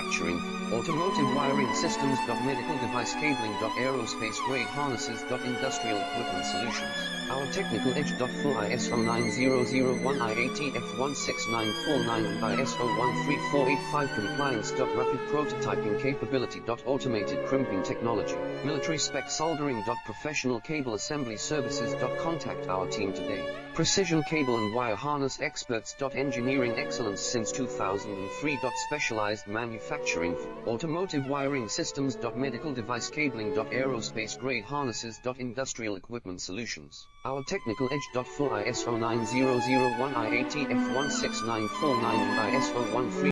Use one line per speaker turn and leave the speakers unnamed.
manufacturing, automotive wiring systems. Medical device cabling. Aerospace grade harnesses. Industrial equipment solutions. Our technical edge. Full ISO 9001 IATF 16949 and ISO 13485 compliance. Rapid prototyping capability. Automated crimping technology. Military spec soldering. Professional cable assembly services. Contact our team today. Precision cable and wire harness experts. Engineering excellence since 2003. Specialized manufacturing for automotive wiring systems. Medical device cabling. Aerospace grade harnesses. Industrial equipment solutions. Our technical edge. Full ISO 9001 IATF 16949 and ISO 13485